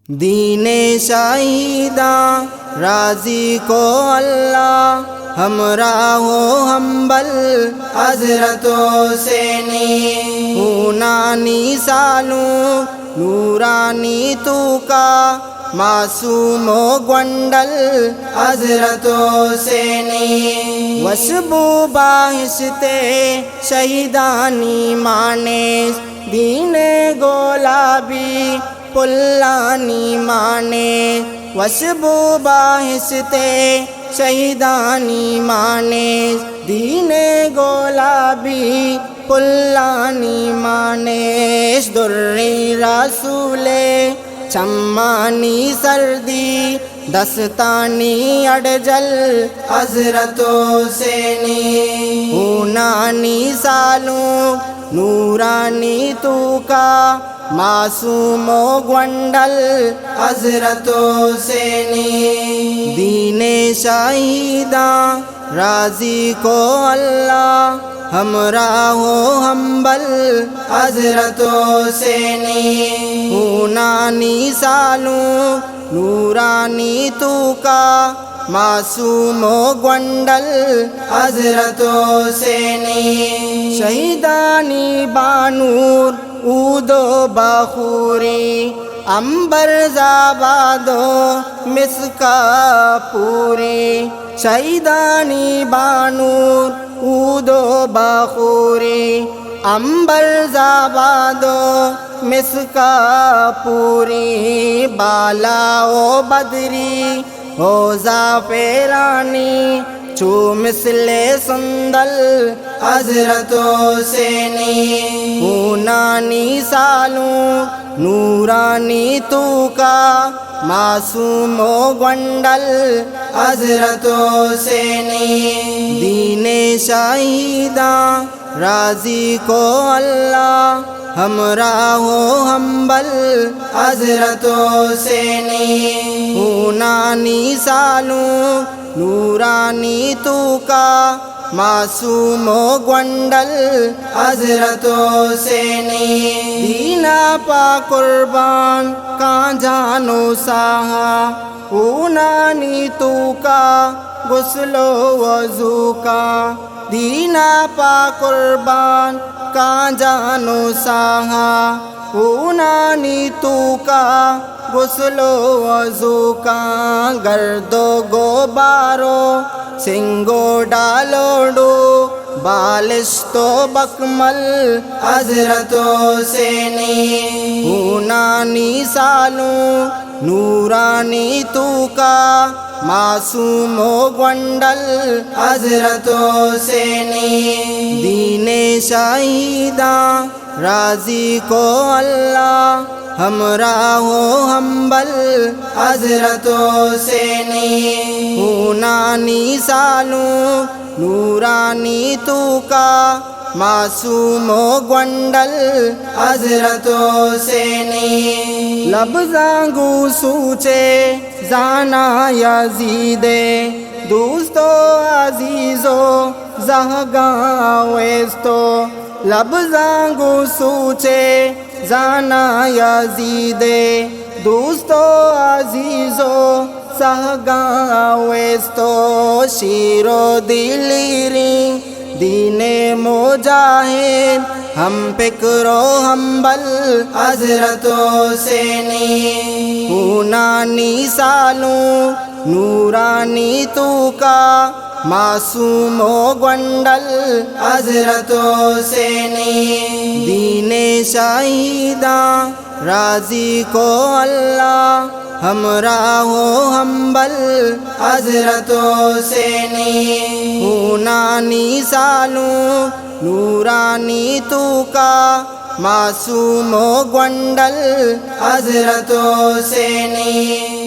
دین شہیداں راضی کو اللہ، ہمراہ و ہمبل حضرت حسینی، ہونانی سالوں نورانی تو کا معصوم و گونڈل حضرت حسینی، وشبو باہشتے شہیدانی مانے دین گولابی پلانی مانے، وشبو باہشتے شہیدانی مانے دین گولابی پلانی مانے، دری رسول چمانی سردی دستانی اڑجل حضرت حسینی، ہونانی سالوں نورانی تو کا معصوم و گونڈل حضرت حسینی، دین شہیداں راضی کو اللہ، ہمراہ و ہمبل حضرت حسینی، ہونانی سالوں نورانی تو کا معصوم و گونڈل حضرت حسینی، شہیدانی بانور عود و بخوری امبر زآباد و مسکا پوری، شہیدانی بانور عود و بخوری امبر زآباد و مسکا پوری، بالا و بدری ہو زعفرانی چو مثل سندل حضرت حسینی، ہونانی سالوں نورانی تو کا معصوم و گونڈل حضرت حسینی، دین شہیداں راضی کو اللہ، ہمراہ و ہمبل حضرت حسینی، ہونانی سالوں نورانی تو کا معصوم و گونڈل حضرت حسینی، دینا پا قربان کا جانو ساہا، ہونانی تو کا غسل و وضو کا، دینا پا قربان کا جانو ساہا، ہونانی تو کا غسل و وضو کا، گرد و غبارو سنگو ڈالوڈو بالشت و بکمل حضرت حسینی، ہونانی سالوں نورانی تو کا معصوم و گونڈل حضرت حسینی، دین شہیداں راضی کو اللہ، ہمراہ و ہمبل حضرت حسینی، ہونانی سالوں نورانی تو کا معصوم و گونڈل حضرت حسینی، لبزانگو سوچے زانا یزید دوستو عزیزو زہگاں ویستو، لبزانگو سوچے زانا یزید دوستو عزیزو سہگاں ویستو، شیر و دلیری دین مجاہد ہم فکر و ہمبل حضرت حسینی، ہونانی سالوں نورانی تو کا معصوم و گونڈل حضرت حسینی، دین شہیداں راضی کو اللہ، ہمراہ و ہمبل حضرت حسینی، ہونانی سالوں نورانی تو کا معصوم و گونڈل حضرت حسینی۔